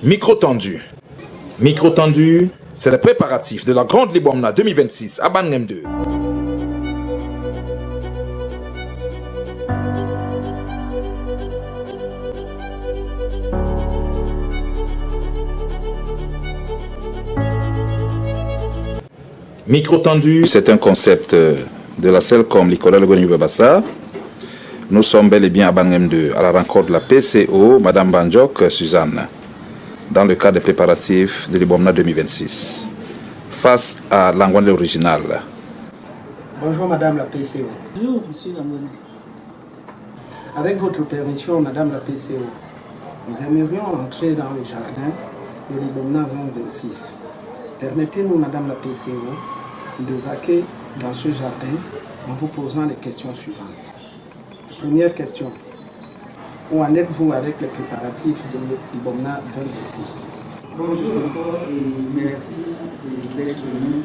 Micro tendu. Micro tendu, c'est le préparatif de la Grande Libomna 2026 à Bangem 2. Micro tendu, c'est un concept de la CELCOM, l'école de Goni-Bebassa. Nous sommes bel et bien à Bangem 2, à la rencontre de la PCO, Madame Banjok, Suzanne, dans le cadre des préparatifs de l'Ibomna 2026, face à l'Angwandé original. Bonjour Madame la PCO. Bonjour Monsieur Langone. Avec votre permission Madame la PCO, nous aimerions entrer dans le jardin de l'Ibomna 2026. Permettez-nous Madame la PCO de vaquer dans ce jardin en vous posant les questions suivantes. Première question. Où en êtes-vous avec les préparatifs de l'Ibomna 2026? Bonjour encore et merci d'être venu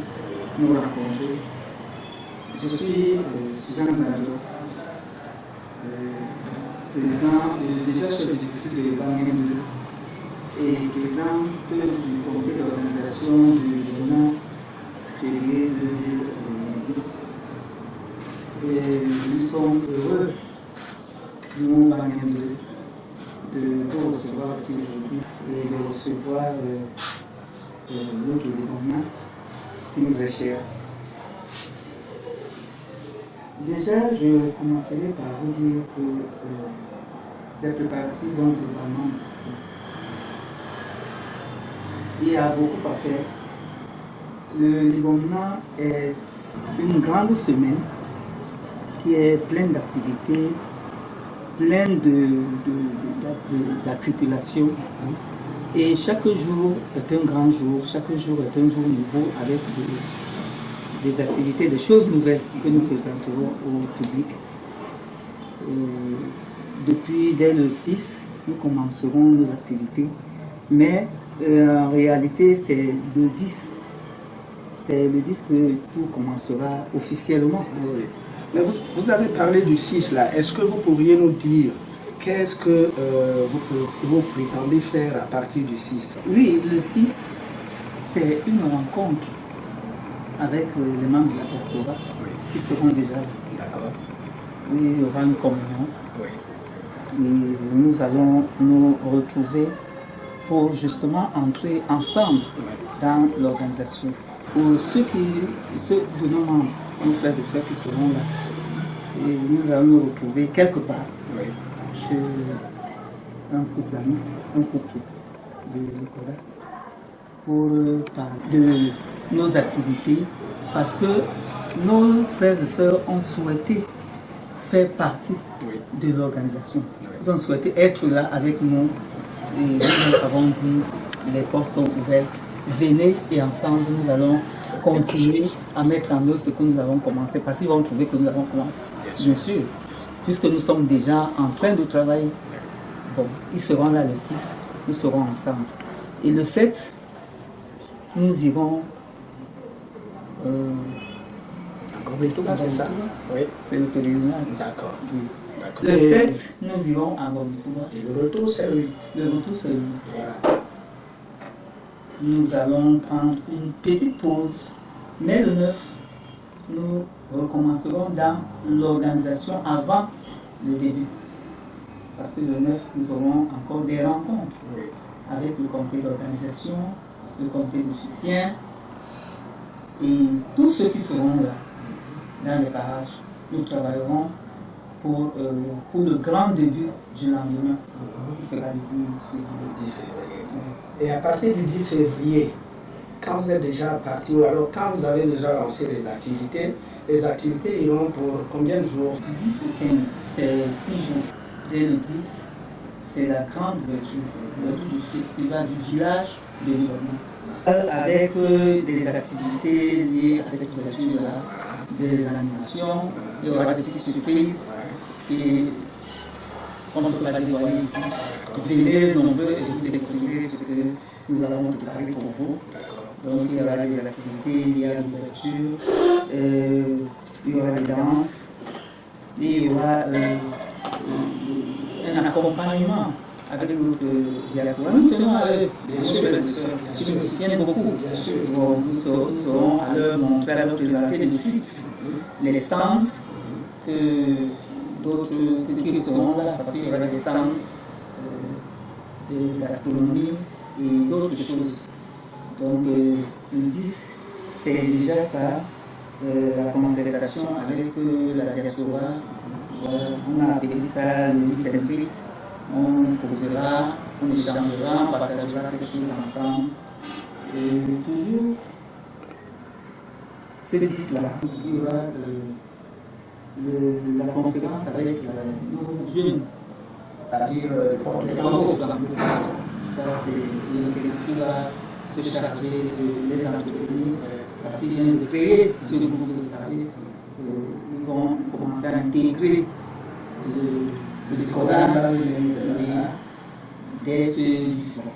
nous rencontrer. Je suis Suzanne Banjok, déjà chef du district de Bangem 2 et président du comité d'organisation du Ibomna février 2026. Et nous sommes heureux, nous, Bangem 2, de vous recevoir ici aujourd'hui et de recevoir notre Ibomna qui nous est cher. Déjà, je commencerai par vous dire que les préparatifs vont vraiment. Il y a beaucoup à faire. Le Ibomna est une grande semaine qui est pleine d'activités, pleine d'articulations. Et chaque jour est un grand jour, chaque jour est un jour nouveau avec des activités, des choses nouvelles que nous présenterons au public. Dès le 6, nous commencerons nos activités, mais en réalité c'est le 10. C'est le 10 que tout commencera officiellement. Oui. Mais vous avez parlé du 6 là. Est-ce que vous pourriez nous dire qu'est-ce que vous prétendez faire à partir du 6? Oui, le 6, c'est une rencontre avec les membres de la diaspora qui seront déjà là. D'accord. Il y aura une communion. Oui. Et nous allons nous retrouver pour justement entrer ensemble dans l'organisation. Pour ceux de nos membres, nos frères et sœurs qui seront là, et nous allons nous retrouver quelque part chez un couple ami, un couple de Nicolas, pour parler de nos activités, parce que nos frères et sœurs ont souhaité faire partie de l'organisation. Ils ont souhaité être là avec nous et nous avons dit les portes sont ouvertes. Venez et ensemble nous allons continuer à mettre en œuvre ce que nous avons commencé, parce qu'ils vont trouver que nous avons commencé. Bien sûr, puisque nous sommes déjà en train de travailler. Bon, ils seront là le 6, nous serons ensemble. Et le 7, nous irons. Encore bientôt, c'est ça? Oui. C'est le pèlerinage. D'accord. Oui. D'accord. Le 7, nous irons à Gormitouba. Et le retour, c'est le 8. Le retour, c'est le 8. Voilà. Nous allons prendre une petite pause, mais le 9, nous recommencerons dans l'organisation avant le début. Parce que le 9, nous aurons encore des rencontres avec le comité d'organisation, le comité de soutien et tous ceux qui seront là, dans les parages. Nous travaillerons pour le grand début du lendemain, qui sera le 10 février. Et à partir du 10 février, quand vous êtes déjà parti, ou alors quand vous avez déjà lancé les activités iront pour combien de jours? 10 ou 15, c'est 6 jours. Dès le 10, c'est la grande ouverture du festival du village de l'Ibomna. Avec des activités liées à cette ouverture-là, des animations, il y aura des petites surprises. Et on ne peut pas les dévoiler ici. Venez nombreux et vous découvrirez ce que nous allons préparer pour vous. Donc il y aura des activités, il y a l'ouverture, il y aura des danses, et il y aura un accompagnement avec notre diaspora. Nous tenons à eux, bien sûr, ils nous soutiennent beaucoup. Bon, nous serons à leur montrer, à leur présenter le site, les stands d'autres qui seront là, parce qu'il y aura des stands de gastronomie et d'autres choses. Donc, le 10, c'est déjà ça, la concertation avec la diaspora. On a appelé ça le meet and greet. On causera, on échangera, on partagera quelque chose ensemble. Et toujours ce 10-là, il y aura la conférence avec nos jeunes, c'est-à-dire les Congos. Ça, c'est quelqu'un qui va se charger de les entretenir, parce qu'il vient de créer ce groupe, vous savez. Ils vont commencer à intégrer le Coran dès ce 10-là.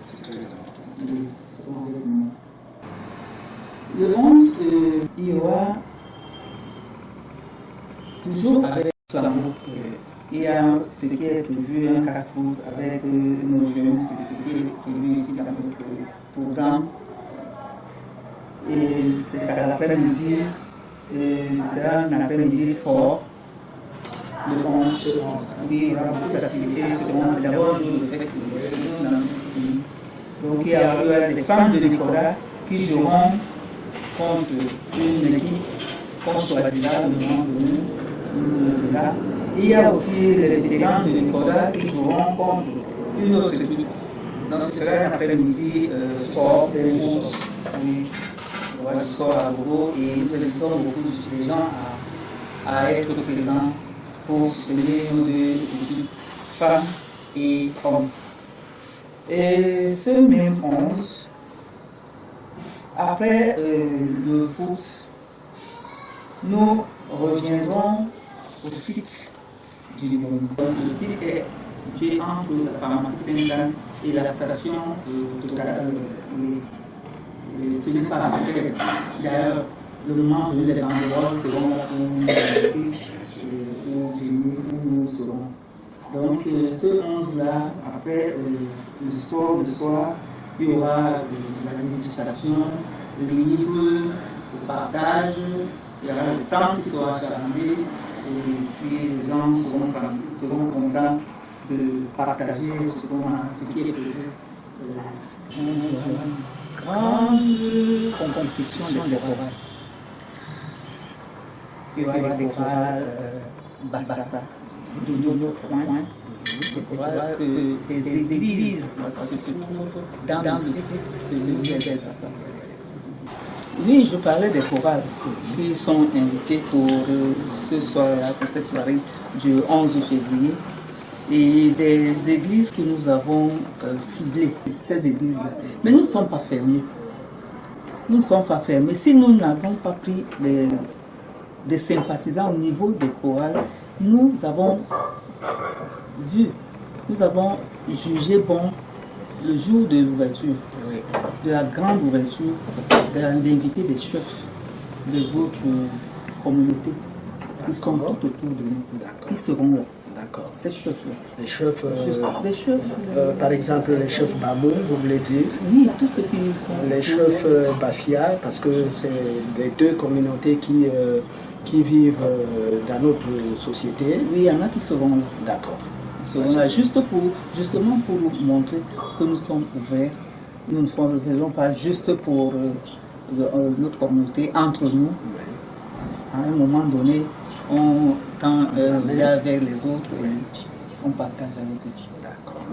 Le 11, il y aura toujours avec Flambeau. Il y a ce qui est prévu, un casse-route avec nos jeunes, ce qui est prévu ici dans notre programme. Et c'est à l'après-midi, c'est un après-midi sport. Le 11, oui, il y aura beaucoup d'activités. C'est d'abord un jour de fête. Donc il y a des femmes de l'Écora qui joueront contre une équipe qu'on choisira au moment de cela. Il y a aussi les vétérans de l'Écora qui joueront contre une autre équipe. Donc ce sera un après-midi sport, des jours. Oui, il y aura du sport à Bobo et nous invitons beaucoup de gens à être présents pour soutenir nos deux équipes, femmes et hommes. Et ce même 11, après le foot, nous reviendrons au site du Bon. Le site est situé entre la pharmacie Sainte-Anne et la station Total. Ce n'est pas super. D'ailleurs, le moment venu, les banderoles seront là pour nous inviter, pour venir, où nous serons. Donc, ce 11-là, après le soir, il y aura la dégustation libre, le partage, il y aura le centre qui sera chargé, et puis les gens seront contents de partager ce qui est prévu. Une grande compétition de chorales. Il y aura des chorales Bassa, de notre point, des églises se trouvent dans le site de l'Université Bassa. Oui, je parlais des chorales qui sont invités pour ce soir-là, pour cette soirée du 11 février. Et des églises que nous avons ciblées, ces églises-là. Mais nous ne sommes pas fermés. Nous ne sommes pas fermés. Si nous n'avons pas pris des sympathisants au niveau des chorales, nous avons jugé bon le jour de l'ouverture, de la grande ouverture, d'inviter des chefs des autres communautés qui sont tout autour de nous. Ils seront là. D'accord. Ces chefs-là. Les chefs, par exemple, les chefs Babou, vous voulez dire? Oui, tous ceux qui sont... Les chefs Bafia, parce que c'est les deux communautés qui vivent dans notre société. Oui, il y en a qui seront là. D'accord. Ils seront là justement pour montrer que nous sommes ouverts. Nous ne faisons pas juste pour notre communauté, entre nous. À un moment donné, on tend vers les autres et on partage avec eux. D'accord.